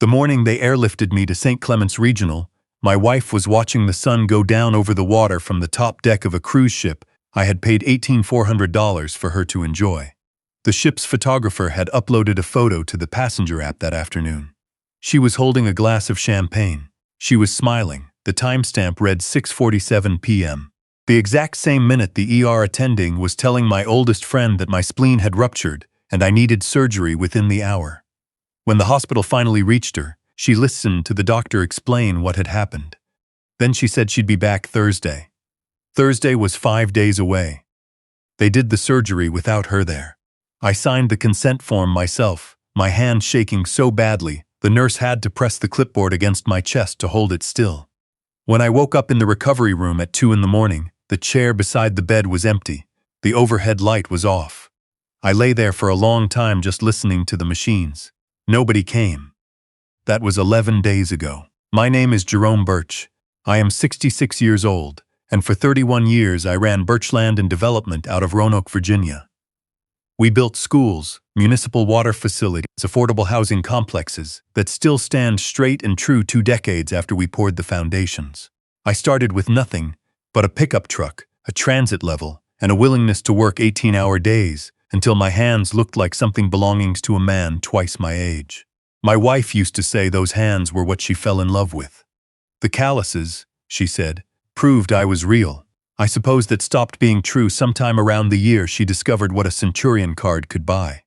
The morning they airlifted me to St. Clement's Regional, my wife was watching the sun go down over the water from the top deck of a cruise ship I had paid $1,800 for her to enjoy. The ship's photographer had uploaded a photo to the passenger app that afternoon. She was holding a glass of champagne. She was smiling. The timestamp read 6:47 p.m. The exact same minute the ER attending was telling my oldest friend that my spleen had ruptured and I needed surgery within the hour. When the hospital finally reached her, she listened to the doctor explain what had happened. Then she said she'd be back Thursday. Thursday was 5 days away. They did the surgery without her there. I signed the consent form myself, my hand shaking so badly, the nurse had to press the clipboard against my chest to hold it still. When I woke up in the recovery room at 2 in the morning, the chair beside the bed was empty. The overhead light was off. I lay there for a long time just listening to the machines. Nobody came. That was 11 days ago. My name is Jerome Birch. I am 66 years old, and for 31 years I ran Birch Land and Development out of Roanoke, Virginia. We built schools, municipal water facilities, affordable housing complexes that still stand straight and true 2 decades after we poured the foundations. I started with nothing but a pickup truck, a transit level, and a willingness to work 18-hour days until my hands looked like something belonging to a man twice my age. My wife used to say those hands were what she fell in love with. The calluses, she said, proved I was real. I suppose that stopped being true sometime around the year she discovered what a Centurion card could buy.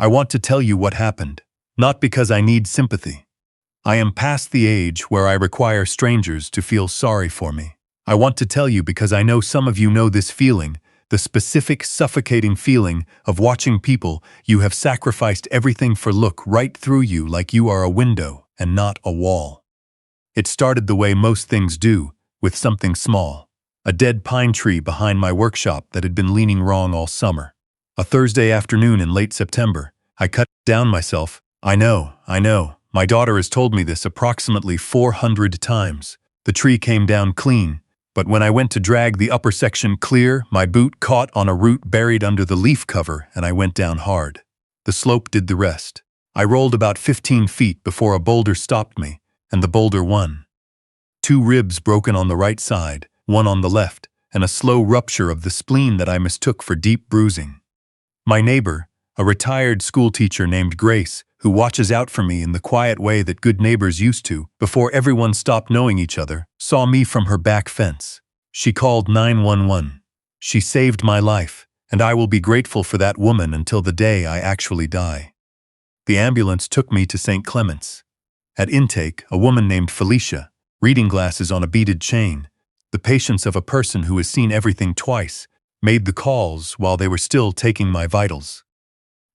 I want to tell you what happened, not because I need sympathy. I am past the age where I require strangers to feel sorry for me. I want to tell you because I know some of you know this feeling, the specific suffocating feeling of watching people you have sacrificed everything for look right through you like you are a window and not a wall. It started the way most things do, with something small. A dead pine tree behind my workshop that had been leaning wrong all summer. A Thursday afternoon in late September, I cut down myself. I know. My daughter has told me this approximately 400 times. The tree came down clean, but when I went to drag the upper section clear, my boot caught on a root buried under the leaf cover and I went down hard. The slope did the rest. I rolled about 15 feet before a boulder stopped me, and the boulder won. 2 ribs broken on the right side, 1 on the left, and a slow rupture of the spleen that I mistook for deep bruising. My neighbor, a retired schoolteacher named Grace, who watches out for me in the quiet way that good neighbors used to before everyone stopped knowing each other, saw me from her back fence. She called 911. She saved my life, and I will be grateful for that woman until the day I actually die. The ambulance took me to St. Clement's. At intake, a woman named Felicia, reading glasses on a beaded chain, the patience of a person who has seen everything twice, made the calls while they were still taking my vitals.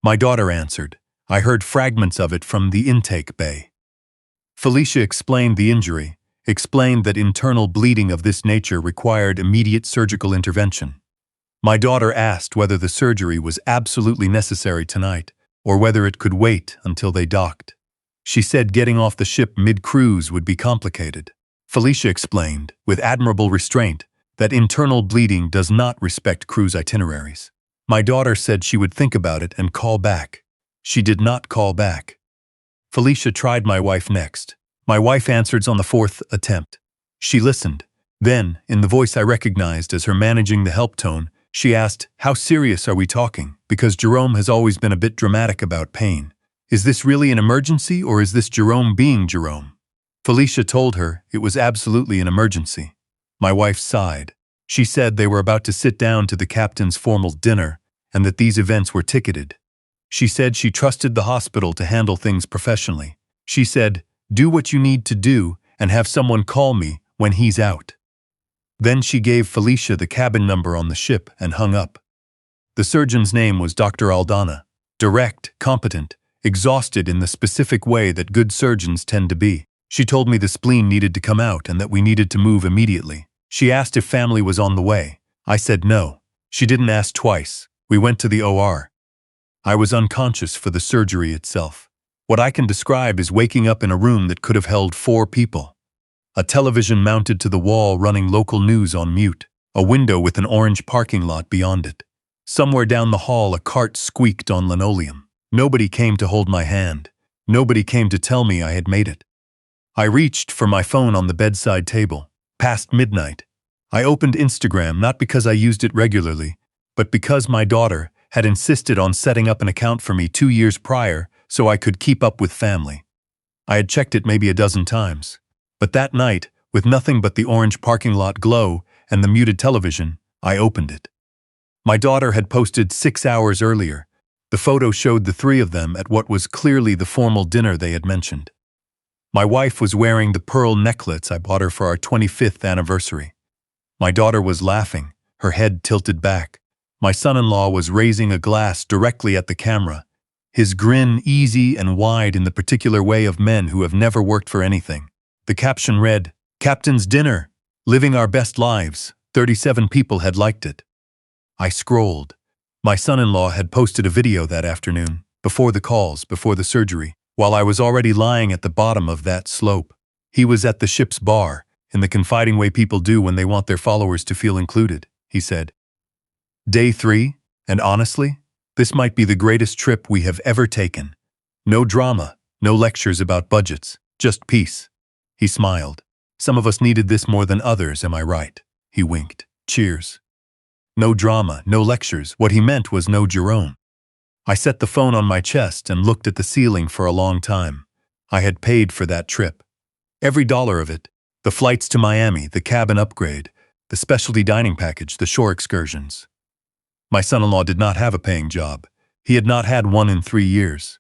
My daughter answered. I heard fragments of it from the intake bay. Felicia explained the injury, explained that internal bleeding of this nature required immediate surgical intervention. My daughter asked whether the surgery was absolutely necessary tonight, or whether it could wait until they docked. She said getting off the ship mid-cruise would be complicated. Felicia explained, with admirable restraint, that internal bleeding does not respect cruise itineraries. My daughter said she would think about it and call back. She did not call back. Felicia tried my wife next. My wife answered on the 4th attempt. She listened. Then, in the voice I recognized as her managing the help tone, she asked, "How serious are we talking? Because Jerome has always been a bit dramatic about pain. Is this really an emergency or is this Jerome being Jerome?" Felicia told her it was absolutely an emergency. My wife sighed. She said they were about to sit down to the captain's formal dinner and that these events were ticketed. She said she trusted the hospital to handle things professionally. She said, "Do what you need to do and have someone call me when he's out." Then she gave Felicia the cabin number on the ship and hung up. The surgeon's name was Dr. Aldana. Direct, competent, exhausted in the specific way that good surgeons tend to be. She told me the spleen needed to come out and that we needed to move immediately. She asked if family was on the way. I said no. She didn't ask twice. We went to the OR. I was unconscious for the surgery itself. What I can describe is waking up in a room that could have held 4 people. A television mounted to the wall running local news on mute. A window with an orange parking lot beyond it. Somewhere down the hall a cart squeaked on linoleum. Nobody came to hold my hand. Nobody came to tell me I had made it. I reached for my phone on the bedside table. Past midnight. I opened Instagram not because I used it regularly, but because my daughter had insisted on setting up an account for me 2 years prior so I could keep up with family. I had checked it maybe a dozen times. But that night, with nothing but the orange parking lot glow and the muted television, I opened it. My daughter had posted 6 hours earlier. The photo showed the three of them at what was clearly the formal dinner they had mentioned. My wife was wearing the pearl necklace I bought her for our 25th anniversary. My daughter was laughing, her head tilted back. My son-in-law was raising a glass directly at the camera, his grin easy and wide in the particular way of men who have never worked for anything. The caption read, "Captain's Dinner, living our best lives." 37 people had liked it. I scrolled. My son-in-law had posted a video that afternoon, before the calls, before the surgery, while I was already lying at the bottom of that slope. He was at the ship's bar, in the confiding way people do when they want their followers to feel included, he said. Day 3, and honestly, this might be the greatest trip we have ever taken. No drama, no lectures about budgets, just peace. He smiled. Some of us needed this more than others, am I right? He winked. Cheers. No drama, no lectures. What he meant was no Jerome. I set the phone on my chest and looked at the ceiling for a long time. I had paid for that trip. Every dollar of it. The flights to Miami, the cabin upgrade, the specialty dining package, the shore excursions. My son-in-law did not have a paying job. He had not had one in 3 years.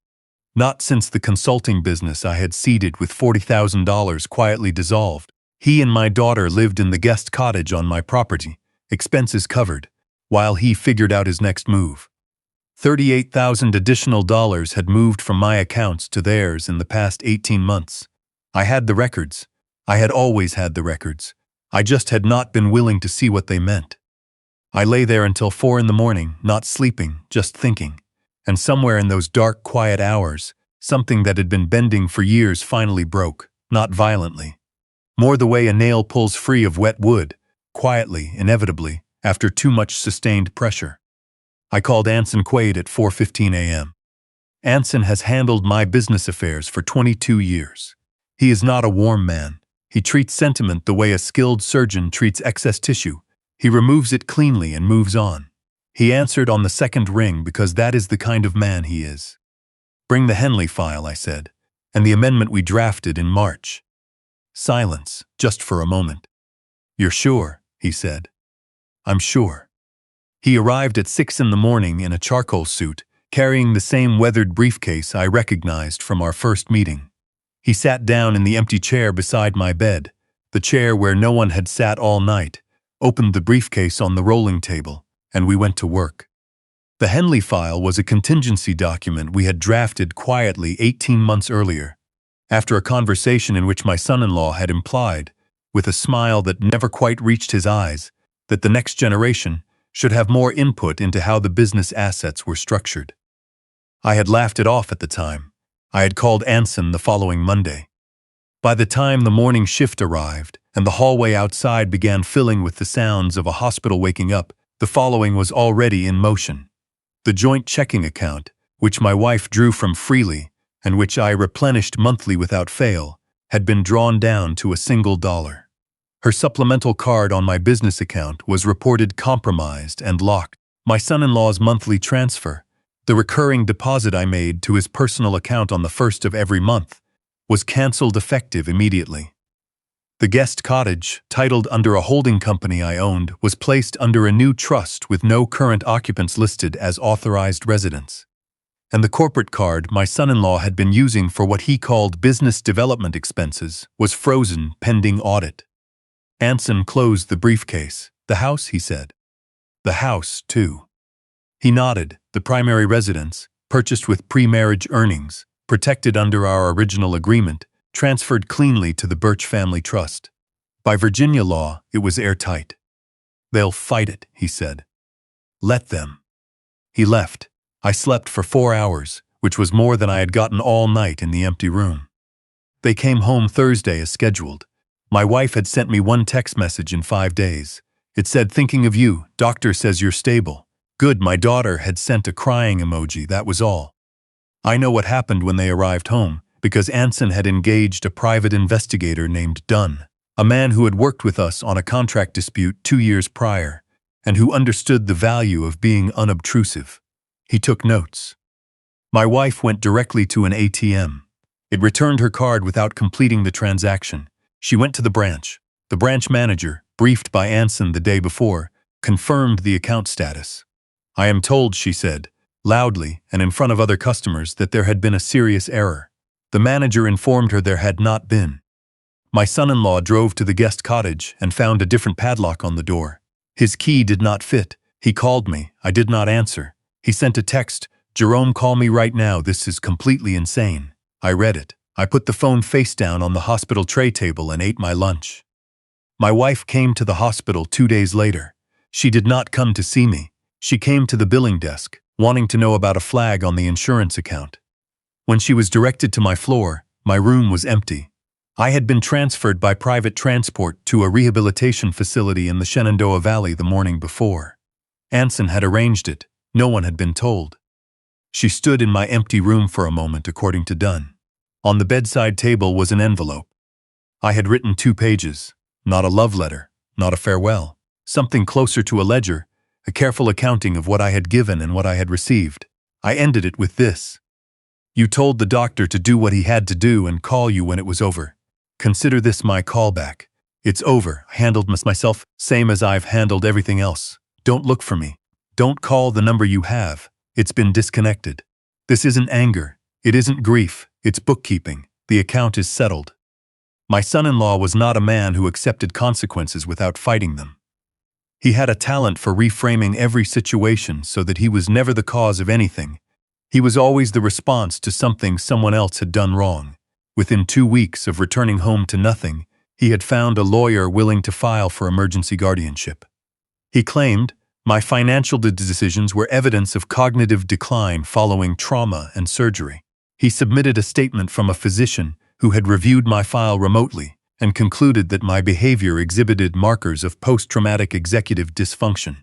Not since the consulting business I had seeded with $40,000 quietly dissolved. He and my daughter lived in the guest cottage on my property, expenses covered, while he figured out his next move. $38,000 additional dollars had moved from my accounts to theirs in the past 18 months. I had the records. I had always had the records. I just had not been willing to see what they meant. I lay there until 4 in the morning, not sleeping, just thinking. And somewhere in those dark, quiet hours, something that had been bending for years finally broke, not violently. More the way a nail pulls free of wet wood, quietly, inevitably, after too much sustained pressure. I called Anson Quaid at 4:15 a.m. Anson has handled my business affairs for 22 years. He is not a warm man. He treats sentiment the way a skilled surgeon treats excess tissue. He removes it cleanly and moves on. He answered on the second ring because that is the kind of man he is. Bring the Henley file, I said, and the amendment we drafted in March. Silence, just for a moment. You're sure, he said. I'm sure. He arrived at 6 in the morning in a charcoal suit, carrying the same weathered briefcase I recognized from our first meeting. He sat down in the empty chair beside my bed, the chair where no one had sat all night, opened the briefcase on the rolling table, and we went to work. The Henley file was a contingency document we had drafted quietly 18 months earlier, after a conversation in which my son-in-law had implied, with a smile that never quite reached his eyes, that the next generation should have more input into how the business assets were structured. I had laughed it off at the time. I had called Anson the following Monday. By the time the morning shift arrived and the hallway outside began filling with the sounds of a hospital waking up, the following was already in motion. The joint checking account, which my wife drew from freely and which I replenished monthly without fail, had been drawn down to $1. Her supplemental card on my business account was reported compromised and locked. My son-in-law's monthly transfer, the recurring deposit I made to his personal account on the 1st of every month, was canceled effective immediately. The guest cottage, titled under a holding company I owned, was placed under a new trust with no current occupants listed as authorized residents. And the corporate card my son-in-law had been using for what he called business development expenses was frozen pending audit. Anson closed the briefcase. The house, he said. The house, too. He nodded. The primary residence, purchased with pre-marriage earnings, protected under our original agreement, transferred cleanly to the Birch Family Trust. By Virginia law, it was airtight. They'll fight it, he said. Let them. He left. I slept for 4 hours, which was more than I had gotten all night in the empty room. They came home Thursday as scheduled. My wife had sent me one text message in 5 days. It said, "Thinking of you, doctor says you're stable." Good, my daughter had sent a crying emoji, that was all. I know what happened when they arrived home, because Anson had engaged a private investigator named Dunn, a man who had worked with us on a contract dispute 2 years prior, and who understood the value of being unobtrusive. He took notes. My wife went directly to an ATM. It returned her card without completing the transaction. She went to the branch. The branch manager, briefed by Anson the day before, confirmed the account status. I am told, she said, loudly and in front of other customers, that there had been a serious error. The manager informed her there had not been. My son-in-law drove to the guest cottage and found a different padlock on the door. His key did not fit. He called me. I did not answer. He sent a text, "Jerome, call me right now. This is completely insane." I read it. I put the phone face down on the hospital tray table and ate my lunch. My wife came to the hospital 2 days later. She did not come to see me. She came to the billing desk, wanting to know about a flag on the insurance account. When she was directed to my floor, my room was empty. I had been transferred by private transport to a rehabilitation facility in the Shenandoah Valley the morning before. Anson had arranged it. No one had been told. She stood in my empty room for a moment, according to Dunn. On the bedside table was an envelope. I had written 2 pages, not a love letter, not a farewell, something closer to a ledger, a careful accounting of what I had given and what I had received. I ended it with this: "You told the doctor to do what he had to do and call you when it was over. Consider this my callback. It's over. I handled myself, same as I've handled everything else. Don't look for me. Don't call the number you have. It's been disconnected. This isn't anger. It isn't grief. It's bookkeeping. The account is settled." My son-in-law was not a man who accepted consequences without fighting them. He had a talent for reframing every situation so that he was never the cause of anything. He was always the response to something someone else had done wrong. Within 2 weeks of returning home to nothing, he had found a lawyer willing to file for emergency guardianship. He claimed, "My financial decisions were evidence of cognitive decline following trauma and surgery." He submitted a statement from a physician who had reviewed my file remotely and concluded that my behavior exhibited markers of post-traumatic executive dysfunction.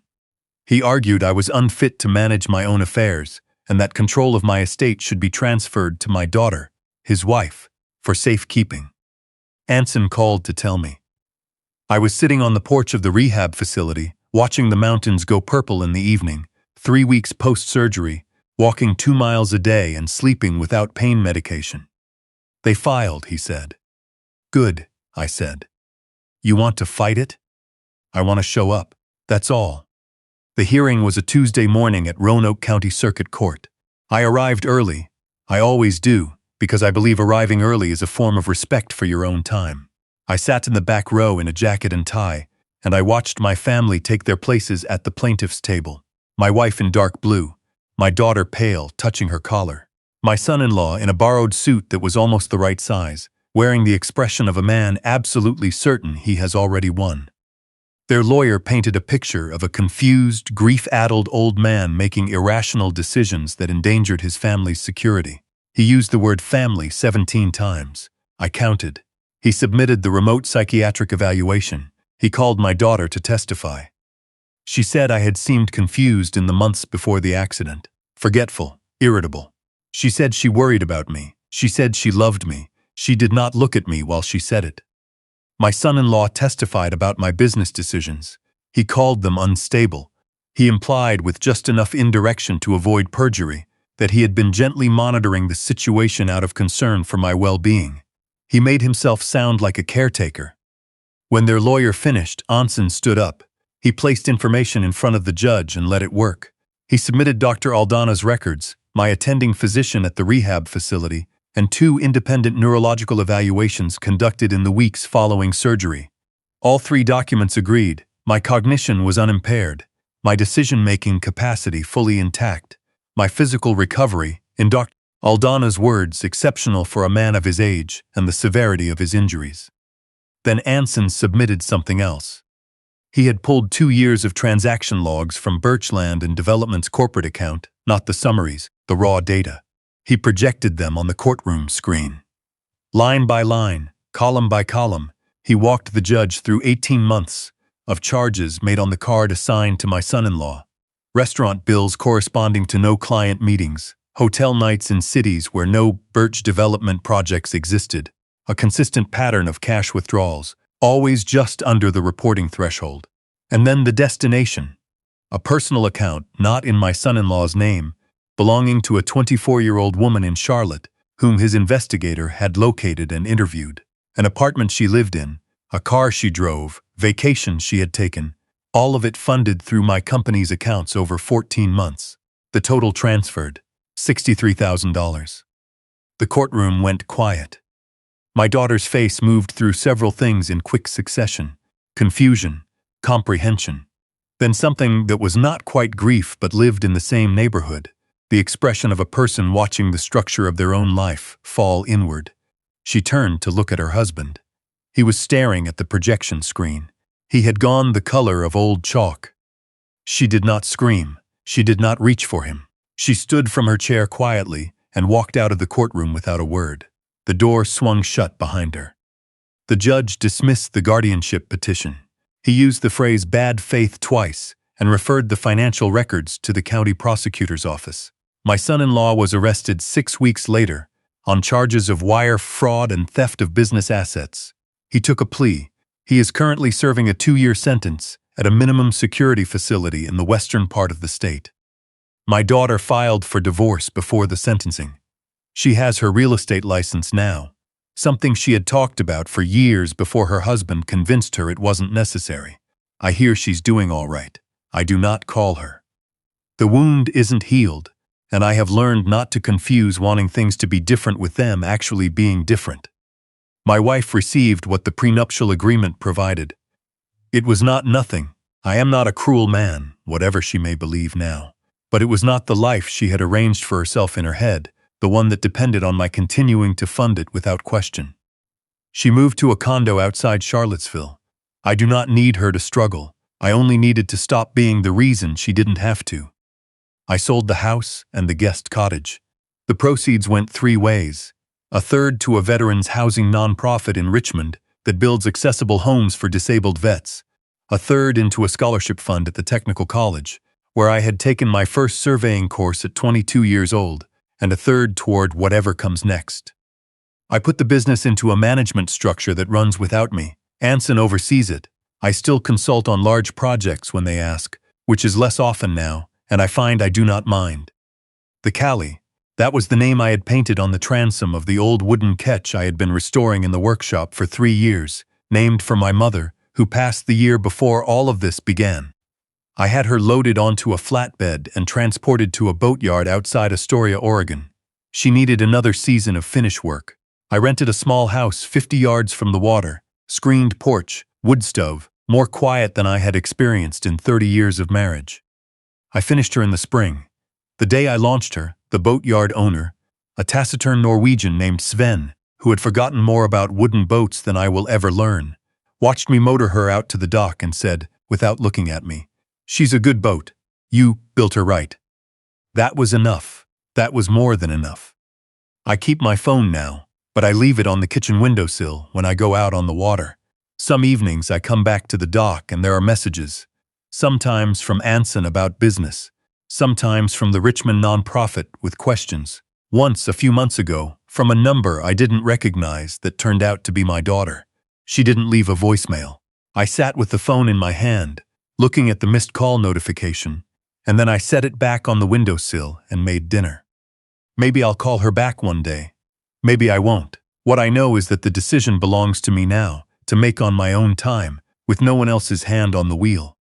He argued I was unfit to manage my own affairs and that control of my estate should be transferred to my daughter, his wife, for safekeeping. Anson called to tell me. I was sitting on the porch of the rehab facility, watching the mountains go purple in the evening, 3 weeks post-surgery, walking 2 miles a day and sleeping without pain medication. "They filed," he said. "Good," I said. "You want to fight it?" "I want to show up. That's all." The hearing was a Tuesday morning at Roanoke County Circuit Court. I arrived early. I always do, because I believe arriving early is a form of respect for your own time. I sat in the back row in a jacket and tie, and I watched my family take their places at the plaintiff's table. My wife in dark blue, my daughter pale, touching her collar. My son-in-law in a borrowed suit that was almost the right size, wearing the expression of a man absolutely certain he has already won. Their lawyer painted a picture of a confused, grief-addled old man making irrational decisions that endangered his family's security. He used the word family 17 times. I counted. He submitted the remote psychiatric evaluation. He called my daughter to testify. She said I had seemed confused in the months before the accident, forgetful, irritable. She said she worried about me. She said she loved me. She did not look at me while she said it. My son-in-law testified about my business decisions. He called them unstable. He implied, with just enough indirection to avoid perjury, that he had been gently monitoring the situation out of concern for my well-being. He made himself sound like a caretaker. When their lawyer finished, Anson stood up. He placed information in front of the judge and let it work. He submitted Dr. Aldana's records, my attending physician at the rehab facility, and 2 independent neurological evaluations conducted in the weeks following surgery. All 3 documents agreed. My cognition was unimpaired, my decision-making capacity fully intact, my physical recovery, in Dr. Aldana's words, exceptional for a man of his age and the severity of his injuries. Then Anson submitted something else. He had pulled 2 years of transaction logs from Birchland and Development's corporate account, not the summaries, the raw data. He projected them on the courtroom screen. Line by line, column by column, he walked the judge through 18 months of charges made on the card assigned to my son-in-law. Restaurant bills corresponding to no client meetings, Hotel nights in cities where no birch development projects existed, a consistent pattern of cash withdrawals, always just under the reporting threshold. And then the destination, a personal account not in my son-in-law's name, belonging to a 24-year-old woman in Charlotte, whom his investigator had located and interviewed. An apartment she lived in, a car she drove, vacations she had taken, all of it funded through my company's accounts over 14 months. The total transferred, $63,000. The courtroom went quiet. My daughter's face moved through several things in quick succession: confusion, comprehension. Then something that was not quite grief but lived in the same neighborhood, the expression of a person watching the structure of their own life fall inward. She turned to look at her husband. He was staring at the projection screen. He had gone the color of old chalk. She did not scream. She did not reach for him. She stood from her chair quietly and walked out of the courtroom without a word. The door swung shut behind her. The judge dismissed the guardianship petition. He used the phrase bad faith twice and referred the financial records to the county prosecutor's office. My son-in-law was arrested 6 weeks later on charges of wire fraud and theft of business assets. He took a plea. He is currently serving a 2-year sentence at a minimum security facility in the western part of the state. My daughter filed for divorce before the sentencing. She has her real estate license now, something she had talked about for years before her husband convinced her it wasn't necessary. I hear she's doing all right. I do not call her. The wound isn't healed, and I have learned not to confuse wanting things to be different with them actually being different. My wife received what the prenuptial agreement provided. It was not nothing. I am not a cruel man, whatever she may believe now. But it was not the life she had arranged for herself in her head, the one that depended on my continuing to fund it without question. She moved to a condo outside Charlottesville. I do not need her to struggle. I only needed to stop being the reason she didn't have to. I sold the house and the guest cottage. The proceeds went 3 ways. A third to a veterans housing nonprofit in Richmond that builds accessible homes for disabled vets. A third into a scholarship fund at the technical college, where I had taken my first surveying course at 22 years old, and a third toward whatever comes next. I put the business into a management structure that runs without me. Anson oversees it. I still consult on large projects when they ask, which is less often now, and I find I do not mind. The Callie, that was the name I had painted on the transom of the old wooden ketch I had been restoring in the workshop for 3 years, named for my mother, who passed the year before all of this began. I had her loaded onto a flatbed and transported to a boatyard outside Astoria, Oregon. She needed another season of finish work. I rented a small house 50 yards from the water, screened porch, wood stove, more quiet than I had experienced in 30 years of marriage. I finished her in the spring. The day I launched her, the boatyard owner, a taciturn Norwegian named Sven, who had forgotten more about wooden boats than I will ever learn, watched me motor her out to the dock and said, without looking at me, "She's a good boat. You built her right." That was enough. That was more than enough. I keep my phone now, but I leave it on the kitchen windowsill when I go out on the water. Some evenings I come back to the dock and there are messages, sometimes from Anson about business, sometimes from the Richmond nonprofit with questions. Once, a few months ago, from a number I didn't recognize that turned out to be my daughter. She didn't leave a voicemail. I sat with the phone in my hand, looking at the missed call notification, and then I set it back on the windowsill and made dinner. Maybe I'll call her back one day. Maybe I won't. What I know is that the decision belongs to me now, to make on my own time, with no one else's hand on the wheel.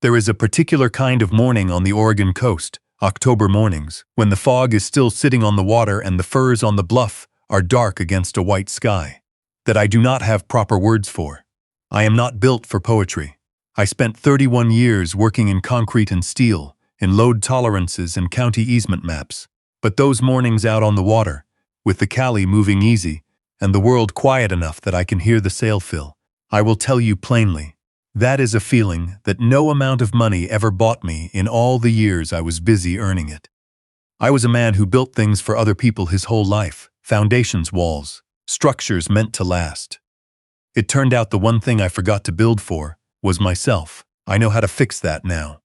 There is a particular kind of morning on the Oregon coast, October mornings, when the fog is still sitting on the water and the firs on the bluff are dark against a white sky, that I do not have proper words for. I am not built for poetry. I spent 31 years working in concrete and steel, in load tolerances and county easement maps. But those mornings out on the water, with the Callie moving easy, and the world quiet enough that I can hear the sail fill, I will tell you plainly, that is a feeling that no amount of money ever bought me in all the years I was busy earning it. I was a man who built things for other people his whole life, foundations, walls, structures meant to last. It turned out the one thing I forgot to build for was myself. I know how to fix that now.